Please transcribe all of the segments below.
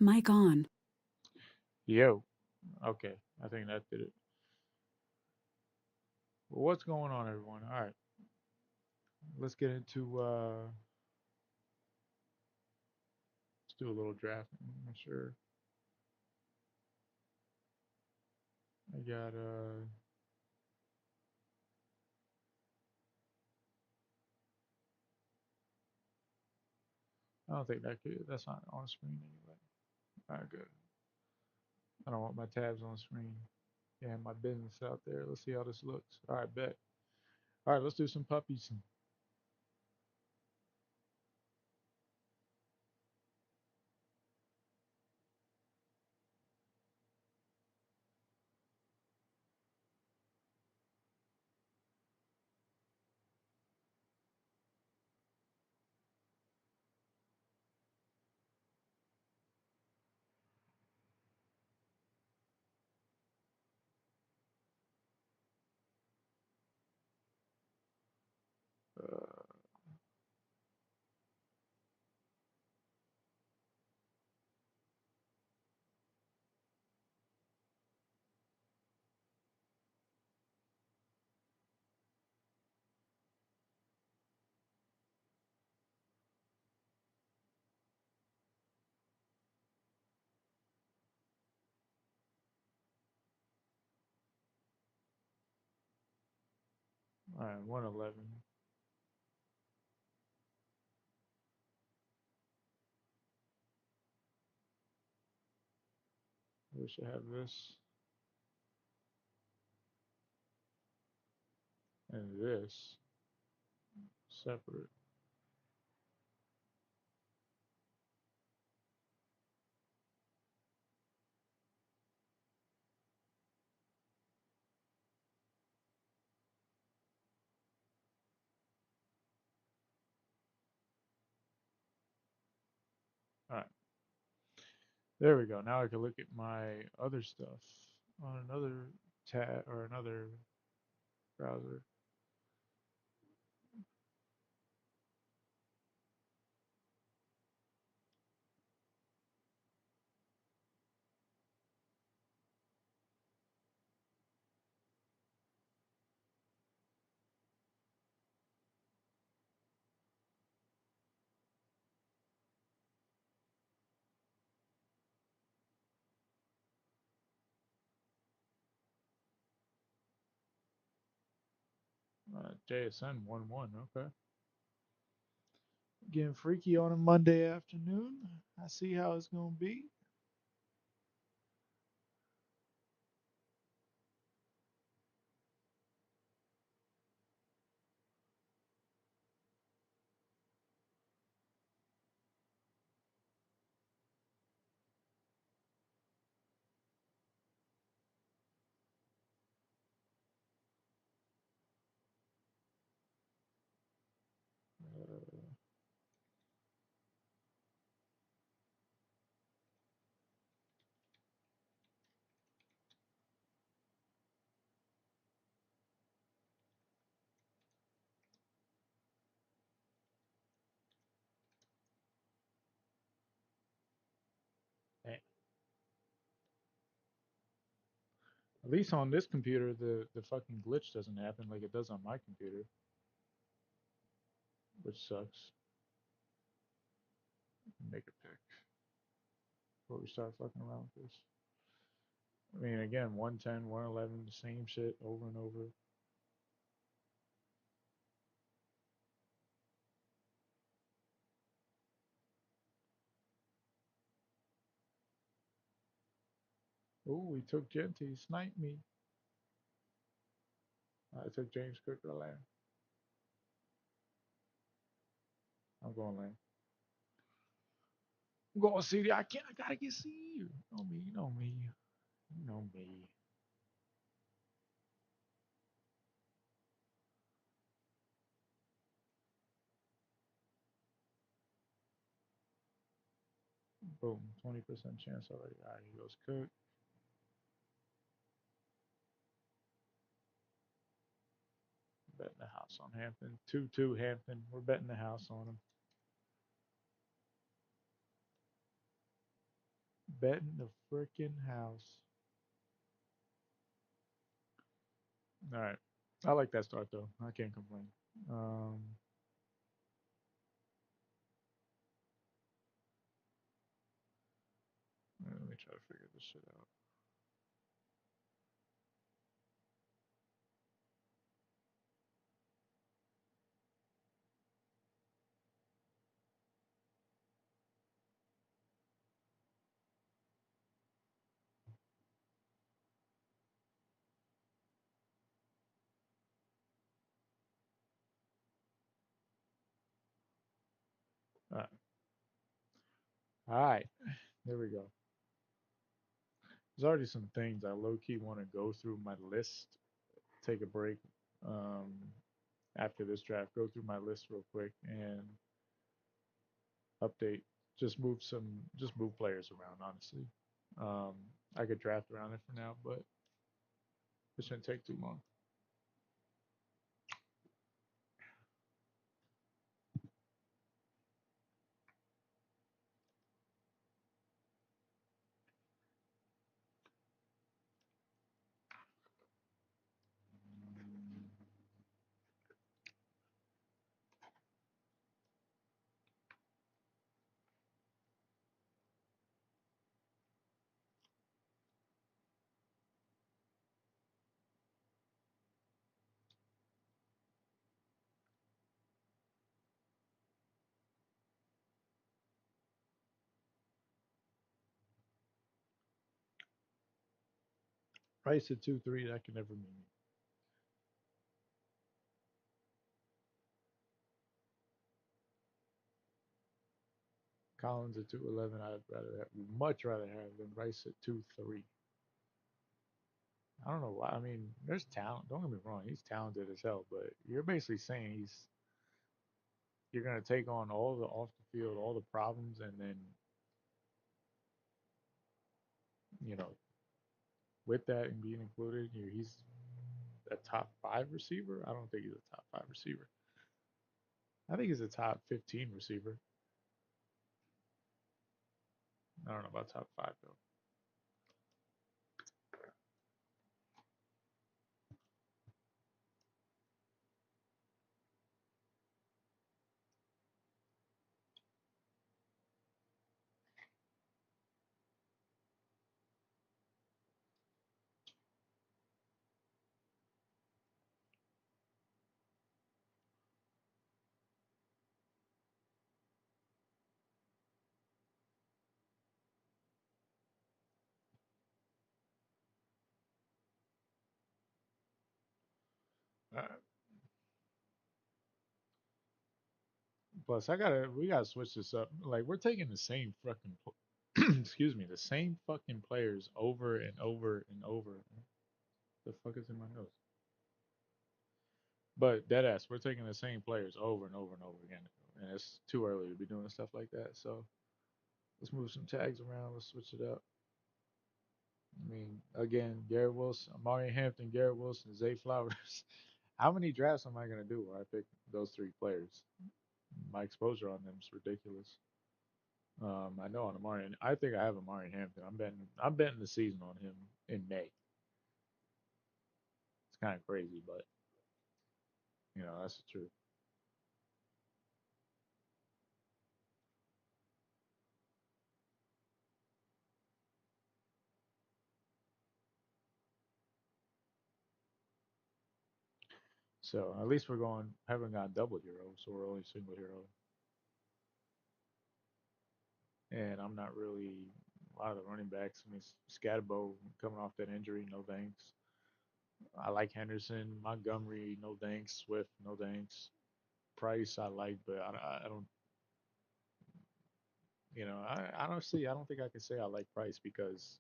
Mic on. Yo. Okay. I think that did it. Well, what's going on, everyone? All right. Let's get into let's do a little drafting. I'm sure I got I don't think that's not on screen anyway. All right, good. I don't want my tabs on screen. Yeah, my business out there. Let's see how this looks. All right, bet. All right, let's do some puppies. Uh, all right, 111. We should have this and this separate. All right, there we go. Now I can look at my other stuff on another tab or another browser. JSN 1-1. Okay. Getting freaky on a Monday afternoon. I see how it's going to be. Uh, at least on this computer, the fucking glitch doesn't happen like it does on my computer, which sucks. Make a pick before we start fucking around with this. I mean, again, 110, 111, the same shit over and over. Oh, we took Genty, sniped me. I took James Cook or Lamb. I'm going Lamb. I'm going CD. I can't. I gotta get CD. You know me. You know me. You know me. Boom. 20% chance already. All right, here goes Cook. Betting the house on Hampton. 2-2 Hampton. We're betting the house on him. betting the freaking house. All right. I like that start though. I can't complain. Um, let me try to figure this shit out. All right. All right. There we go. There's already some things I low key want to go through my list. Take a break um, after this draft. Go through my list real quick and update. Just move players around. Honestly, um, I could draft around it for now, but it shouldn't take too long. Price at 2-3, that can never mean me. Collins at 211, much rather have than Rice at 2-3. I don't know why. I mean, there's talent. Don't get me wrong, he's talented as hell, but you're basically saying you're gonna take on all the off the field, all the problems, and then you know with that and being included, he's a top five receiver. I don't think he's a top five receiver. I think he's a top 15 receiver. I don't know about top five though. Uh, Plus, we gotta switch this up. Like we're taking the same fucking, excuse me, the same fucking players over and over and over. The fuck is in my nose? But dead ass, we're taking the same players over and over and over again, and it's too early to be doing stuff like that. So let's move some tags around. Let's switch it up. I mean, again, Garrett Wilson, Amari Hampton, Garrett Wilson, Zay Flowers. How many drafts am I gonna do where I pick those three players? My exposure on them is ridiculous. I know on Amari, I think I have Amari Hampton. I'm betting the season on him in May. It's kind of crazy, but that's the truth. So at least haven't gone double hero, so we're only single hero. And I'm not really a lot of the running backs. I mean, Scatterbo coming off that injury, no thanks. I like Henderson, Montgomery, no thanks. Swift, no thanks. Price, I like, but I don't. I don't think I can say I like Price because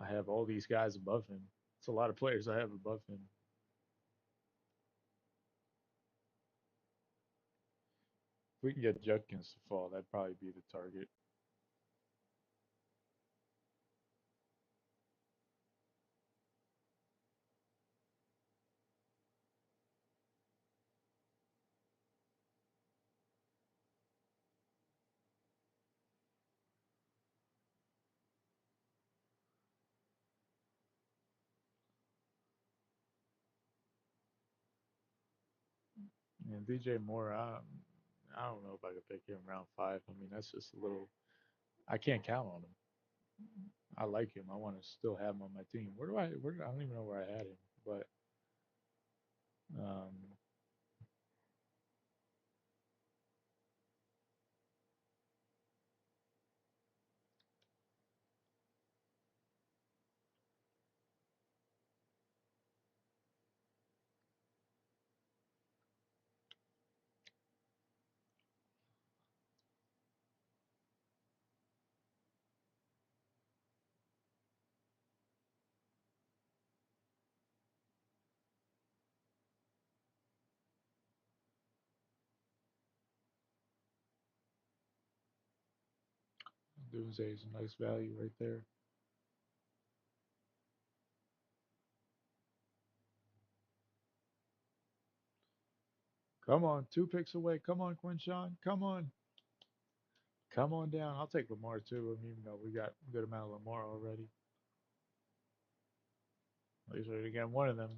I have all these guys above him. It's a lot of players I have above him. If we can get Judkins to fall, that'd probably be the target. And DJ Moore, I don't know if I could pick him round five. I mean, that's just a little. I can't count on him. I like him. I want to still have him on my team. Where do I? Where I don't even know where I had him, but um, Doomsday is a nice value right there. Come on, 2 picks away. Come on, Quinshawn. Come on. Come on down. I'll take Lamar too. I mean, even though we got a good amount of Lamar already. At least we get one of them.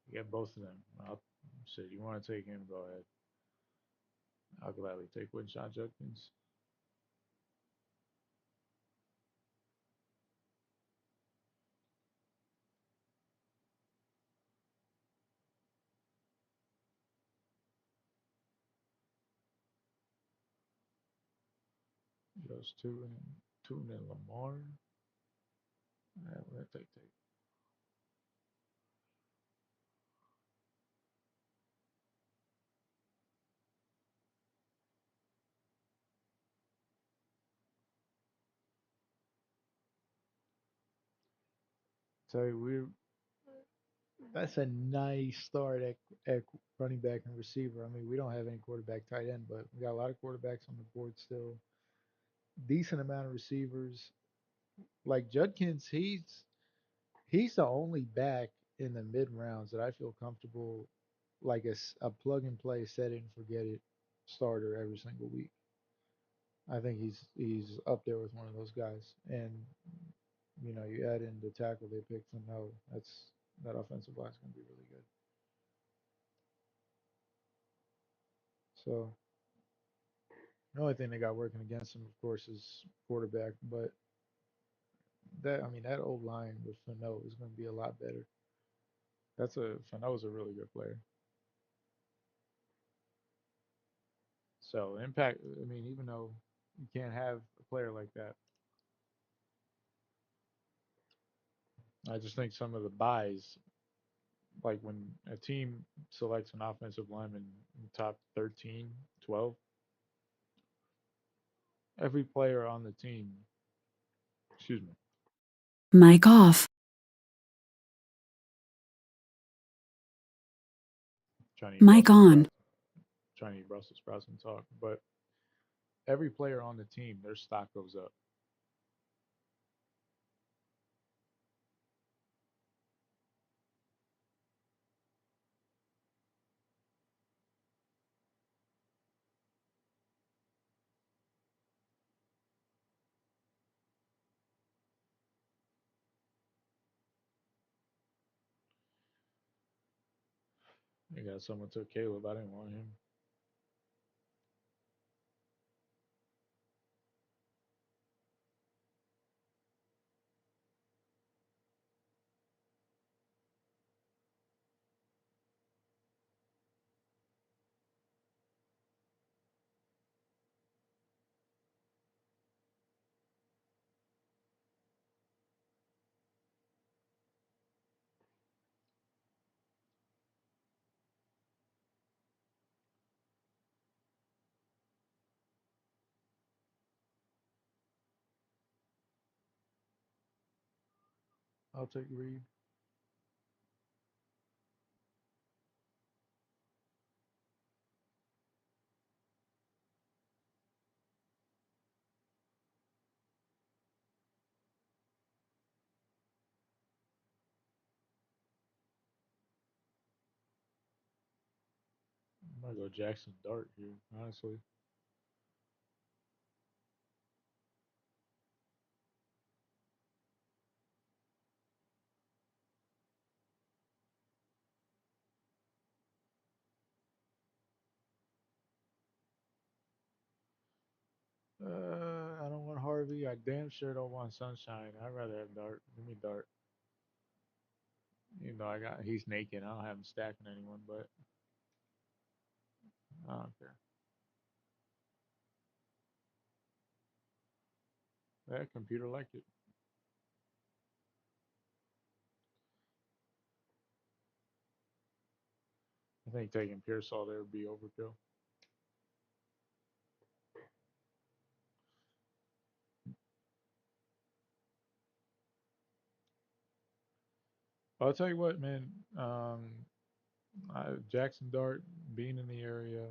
You get both of them. I'll shit. You want to take him? Go ahead. I'll gladly take Quinshawn Judkins. Just two and Lamar. Yeah, we'll take. Tell you, that's a nice start at running back and receiver. I mean, we don't have any quarterback tight end, but we got a lot of quarterbacks on the board still. Decent amount of receivers. Like Judkins, he's the only back in the mid rounds that I feel comfortable like a plug and play set it and forget it starter every single week. I think he's up there with one of those guys. And you add in the tackle they picked to know that offensive line's going to be really good. So the only thing they got working against them, of course, is quarterback. But that old line with Fano is going to be a lot better. Fano's a really good player. So impact. I mean, even though you can't have a player like that, I just think some of the buys, like when a team selects an offensive lineman in the top 13, 12, every player on the team, excuse me, Mic off. trying to eat Mic Brussels on. sprouts, trying to eat Brussels sprouts and talk, but every player on the team, their stock goes up. You got someone took Caleb. I didn't want him. I'll take Reed. I might go Jackson Dart here, honestly. I damn sure don't want sunshine. I'd rather have Dart. Give me Dart. Even though he's naked. I don't have him stacking anyone, but I don't care. That computer liked it. I think taking Pearsall there would be overkill. I'll tell you what, man. Jackson Dart being in the area,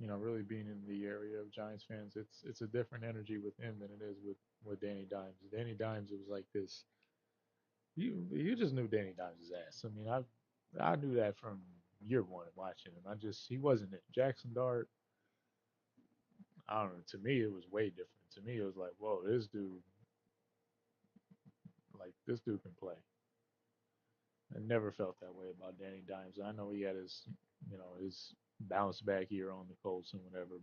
really being in the area of Giants fans, it's a different energy with him than it is with Danny Dimes. Danny Dimes, it was like this. You just knew Danny Dimes' ass. I mean, I knew that from year one of watching him. He wasn't it. Jackson Dart, I don't know. To me, it was way different. To me, it was like, whoa, this dude can play. I never felt that way about Danny Dimes. I know he had his bounce back year on the Colts and whatever,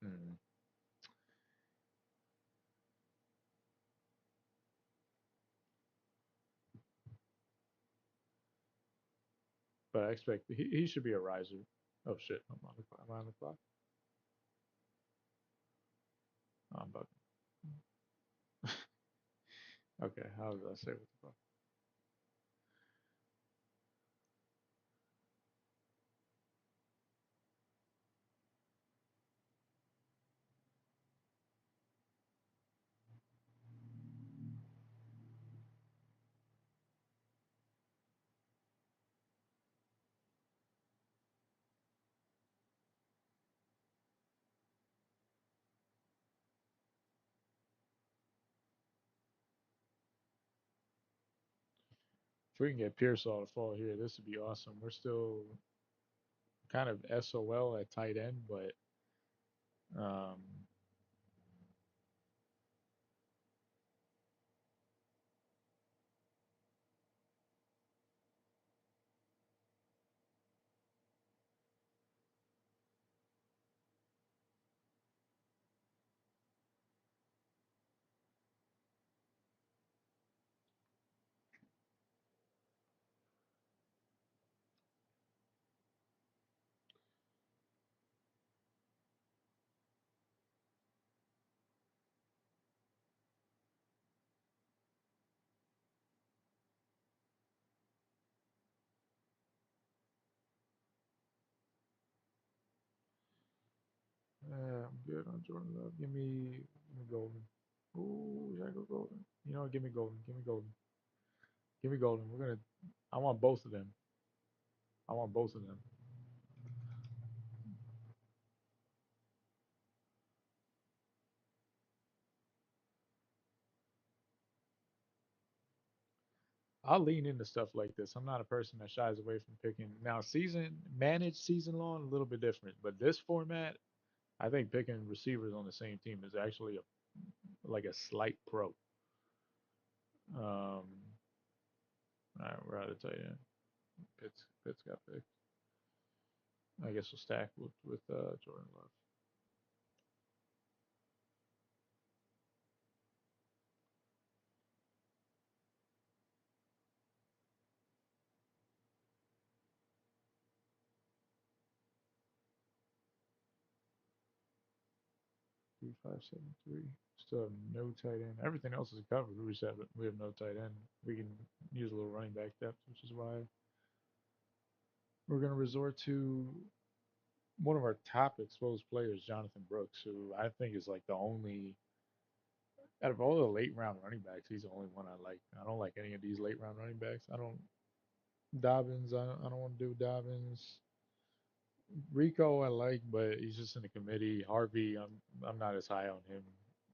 mm, but I expect he should be a riser. Oh shit, I'm on the clock. Oh, I'm about okay. How did I say what the fuck? If we can get Pearsall to fall here, this would be awesome. We're still kind of SOL at tight end, but um, yeah, I'm good on Jordan Love. Give me Golden. Ooh, should I go Golden? You know what? Give me Golden. Give me Golden. Give me Golden. I want both of them. I want both of them. I'll lean into stuff like this. I'm not a person that shies away from picking. Now, managed season long, a little bit different. But this format, I think picking receivers on the same team is actually like a slight pro. All right, we're out of tight end. Pitts got picked. I guess we'll stack with Jordan Love. 3573. Still have no tight end. Everything else is covered. We have no tight end. We can use a little running back depth, which is why we're going to resort to one of our top exposed players, Jonathan Brooks, who I think is like the only out of all the late round running backs, he's the only one I like. I don't like any of these late round running backs. I don't Dobbins. I don't want to do Dobbins. Rico I like, but he's just in the committee. Harvey, I'm not as high on him,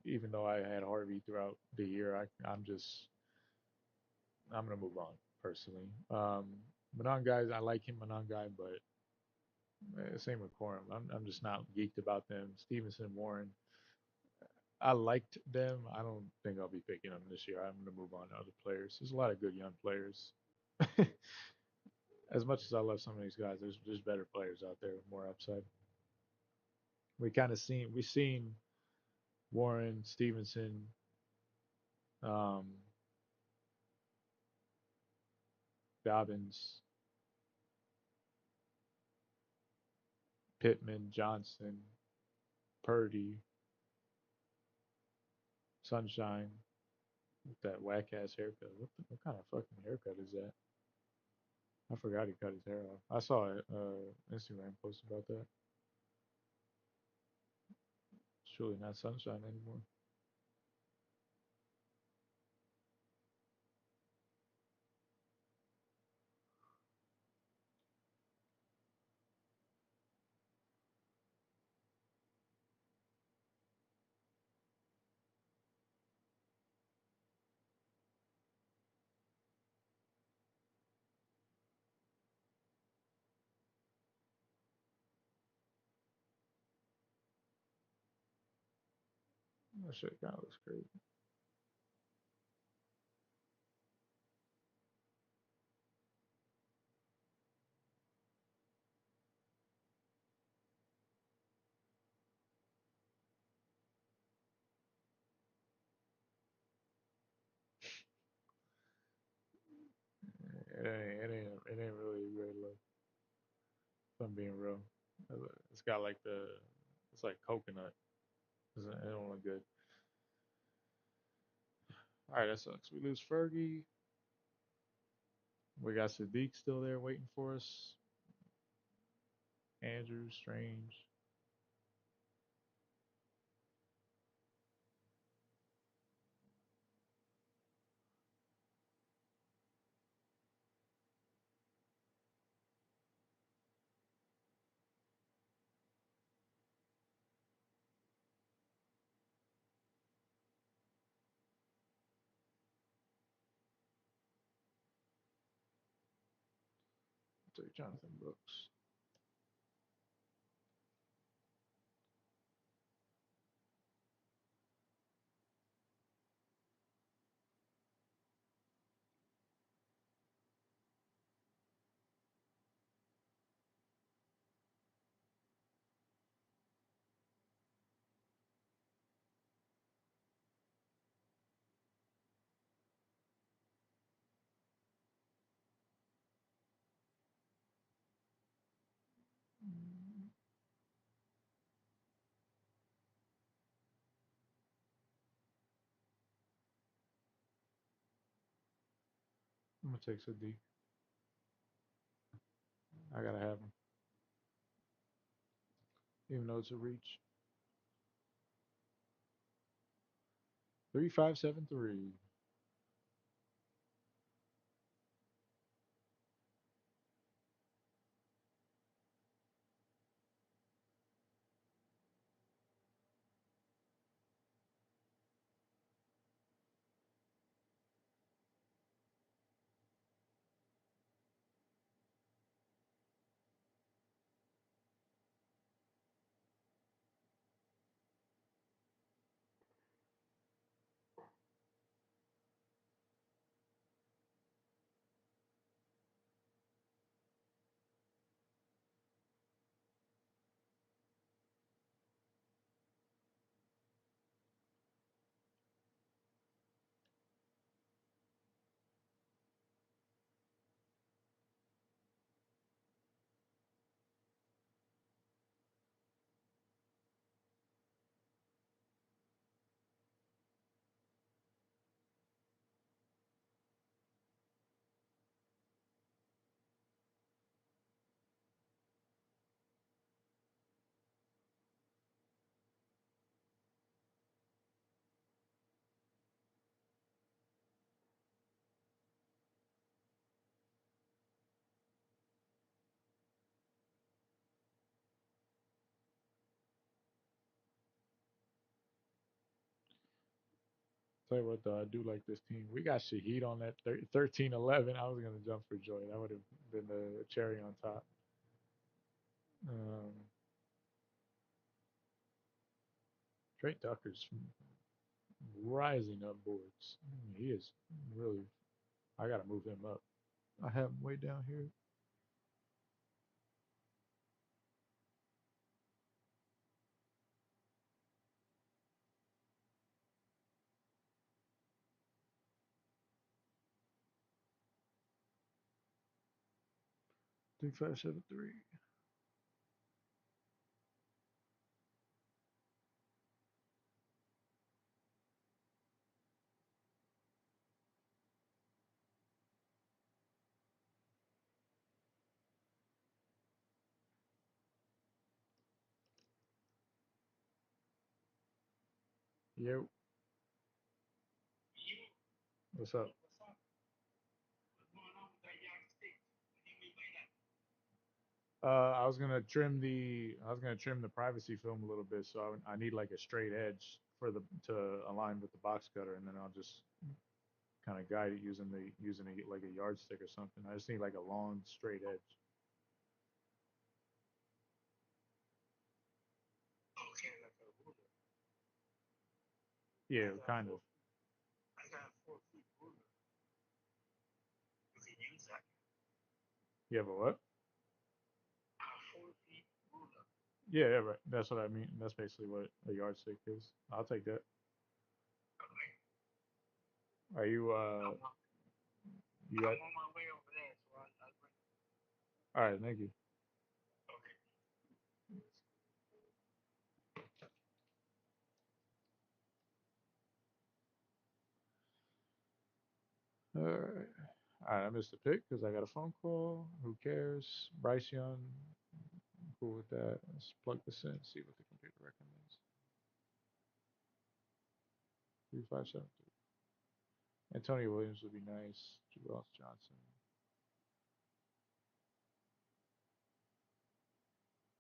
even though I had Harvey throughout the year. I'm gonna move on personally. Manon guys, I like him, Manon guy, but same with Corum. I'm just not geeked about them. Stevenson, Warren, I liked them. I don't think I'll be picking them this year. I'm gonna move on to other players. There's a lot of good young players. As much as I love some of these guys, there's better players out there with more upside. We seen Warren Stevenson, um, Dobbins, Pittman, Johnson, Purdy, Sunshine with that whack ass haircut. What kind of fucking haircut is that? I forgot he cut his hair off. I saw a Instagram post about that. Surely not Sunshine anymore. That shit kind of looks crazy. It ain't really a great look. If I'm being real. It's got like it's like coconut. It don't look good. All right, that sucks. We lose Fergie. We got Sadiq still there waiting for us. Andrew Strange. Take Jonathan Brooks. I'm gonna take Sadiq. I gotta have him, even though it's a reach. 3573. Tell you what, though, I do like this team. We got Shaheed on that 13-11. I was gonna jump for joy. That would have been the cherry on top. Um, Trey Tucker's rising up boards. He is really. I gotta move him up. I have him way down here. 3573. Yo, what's up? I was gonna trim the privacy film a little bit, so I need like a straight edge for the to align with the box cutter, and then I'll just kind of guide it using like a yardstick or something. I just need like a long straight edge. Yeah, kind of. You have a what? Yeah, yeah, right. That's what I mean. That's basically what a yardstick is. I'll take that. Are you you got? All right, thank you. All right. All right, I missed the pick because I got a phone call. Who cares? Bryce Young. Cool with that. Let's plug this in. See what the computer recommends. 3573. Antonio Williams would be nice. Jabal Johnson.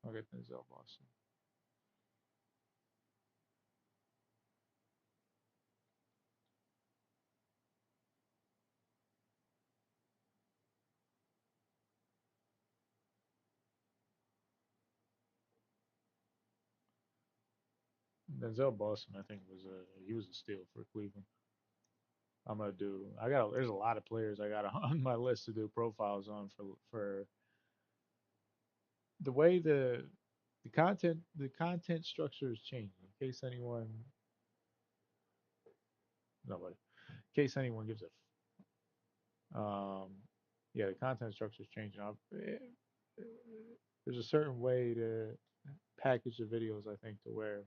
I'll get Denzel Boston. Denzel Boston, I think he was a steal for Cleveland. I'm gonna do. I got. There's a lot of players I got on my list to do profiles on for the way the content structure is changing. In case anyone nobody in case anyone gives yeah, the content structure is changing. There's a certain way to package the videos. I think to where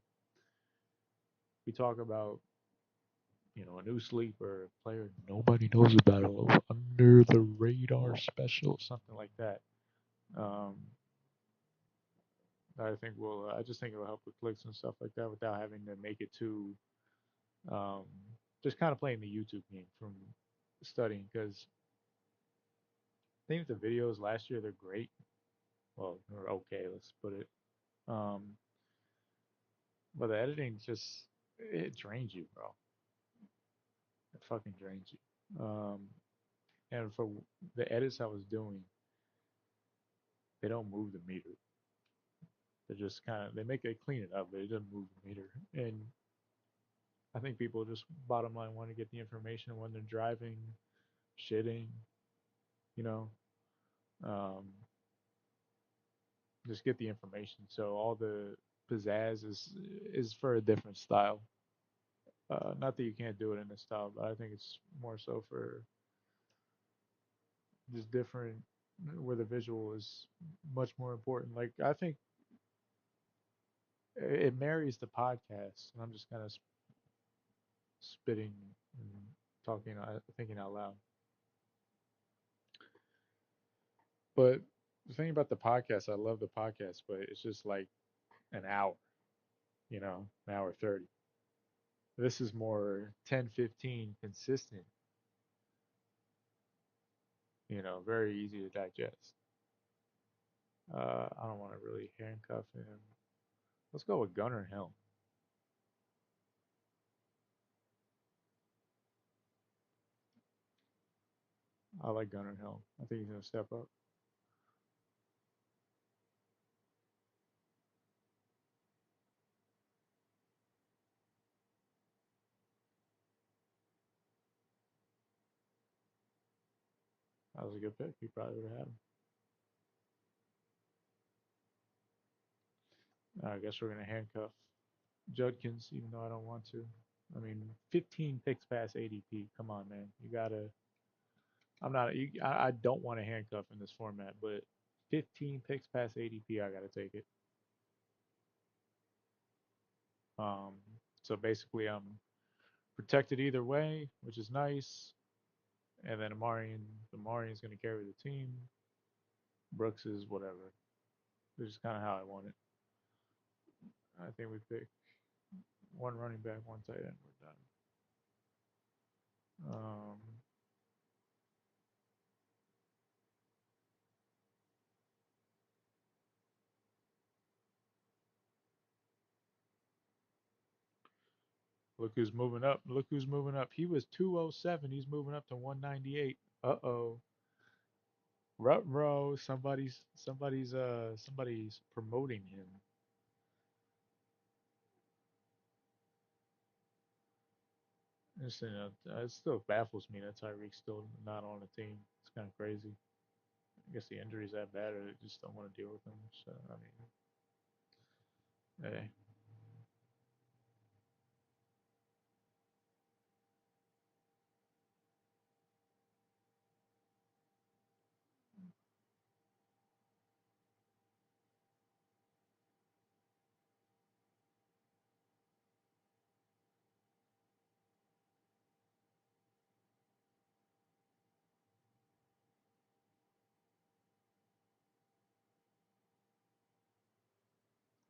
we talk about a new sleeper player nobody knows about, a under the radar special, something like that. Um, I think will I just think it'll help with clicks and stuff like that without having to make it too um, just kind of playing the YouTube game from studying because I think the videos last year they're great. Well, they're okay. Let's put it. Um, but the editing just it drains you, bro. It fucking drains you. And for the edits I was doing, they don't move the meter. They just kind of they clean it up, but it doesn't move the meter. And I think people just bottom line want to get the information when they're driving, shitting, you know, um, just get the information. So all the pizzazz is for a different style. Not that you can't do it in this style, but I think it's more so for just different where the visual is much more important. Like I think it marries the podcast, and I'm just kind of spitting and talking, thinking out loud. But the thing about the podcast, I love the podcast, but it's just like an hour, an hour 30. This is more 10, 15 consistent, very easy to digest. I don't want to really handcuff him. Let's go with Gunnar Hill. I like Gunnar Hill. I think he's going to step up. That was a good pick. He probably would have had him. I guess we're going to handcuff Judkins, even though I don't want to. I mean, 15 picks past ADP. Come on, man. You got to. I'm not. I don't want to handcuff in this format, but 15 picks past ADP, I gotta take it. Um, so basically, I'm protected either way, which is nice. And then Amarian's gonna carry the team. Brooks is whatever. This is kind of how I want it. I think we pick one running back, one tight end. We're done. Look who's moving up. Look who's moving up. He was 207. He's moving up to 198. Uh-oh. Row. Somebody's promoting him. It still baffles me that Tyreek's still not on the team. It's kind of crazy. I guess the injury's that bad, or they just don't want to deal with him. So I mean, hey,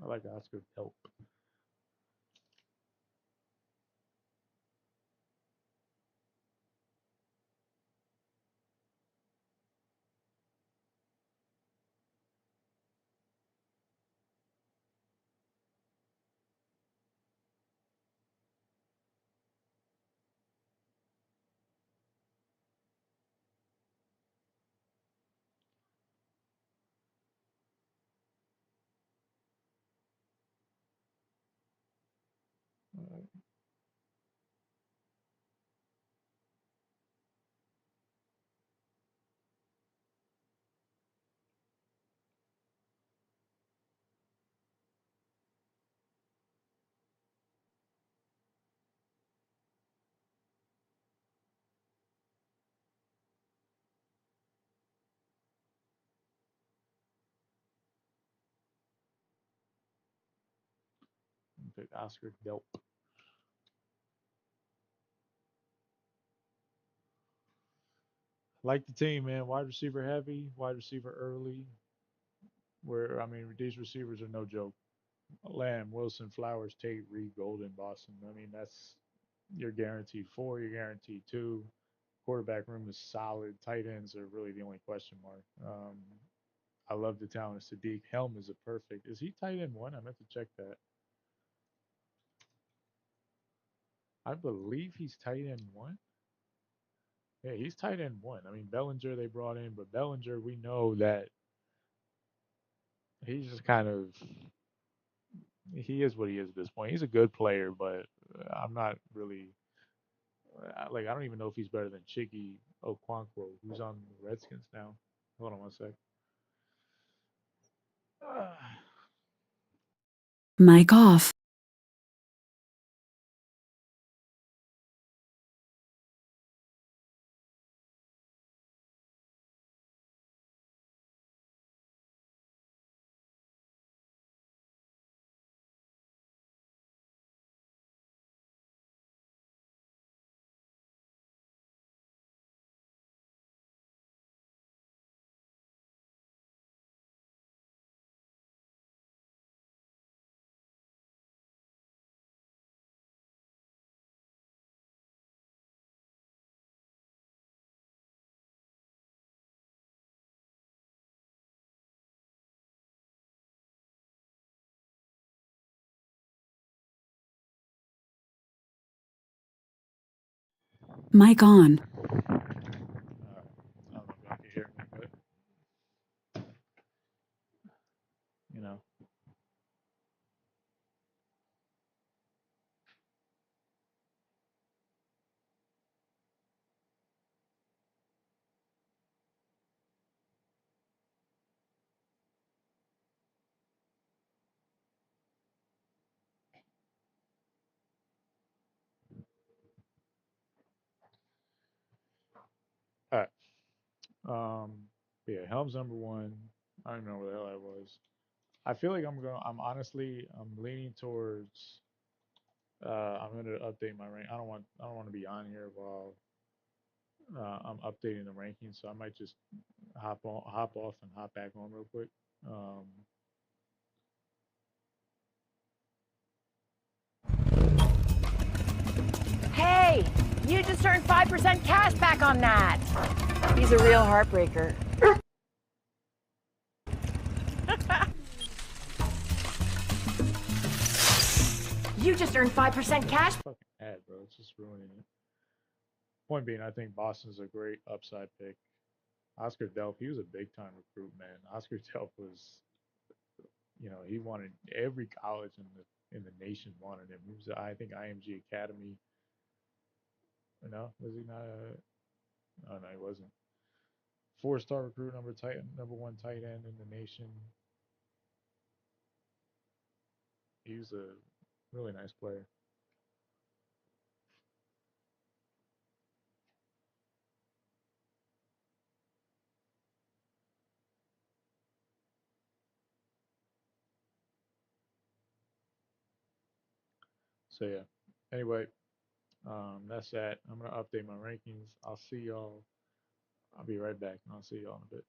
I like Oscar help. Pick Oscar Delp. Like the team, man. Wide receiver heavy, wide receiver early. Where I mean, these receivers are no joke. Lamb, Wilson, Flowers, Tate, Reed, Golden, Boston. I mean, that's you're guaranteed four. You're guaranteed two. Quarterback room is solid. Tight ends are really the only question mark. I love the talent of Sadiq. Helm is a perfect. Is he tight end one? I meant to check that. I believe he's tight end one. Yeah, he's tight end one. I mean, Bellinger they brought in, but Bellinger, we know that he's just kind of he is what he is at this point. He's a good player, but I'm not really like I don't even know if he's better than Chiggy Okonkwo, who's on the Redskins now. Hold on one sec. Uh, Mic off. Mic on. I don't know if y'all can hear me, but you know. All right. Yeah, Helm's number one. I don't know where the hell I was. I feel like I'm leaning towards I'm gonna update my rank. I don't want to be on here while I'm updating the rankings, so I might just hop off and hop back on real quick. Um, Hey, you just earned 5% cash back on that. He's a real heartbreaker. You just earned 5% cash. fucking ad, bro. It's just ruining it. Point being, I think Boston's a great upside pick. Oscar Delp, he was a big time recruit, man. Oscar Delp was, he wanted every college in the nation wanted him. He was, I think, IMG Academy. No, was he not? Oh no, he wasn't. Four-star recruit, number one tight end in the nation. He was a really nice player. So yeah. Anyway, that's that. I'm gonna update my rankings. I'll see y'all. I'll be right back. I'll see y'all in a bit.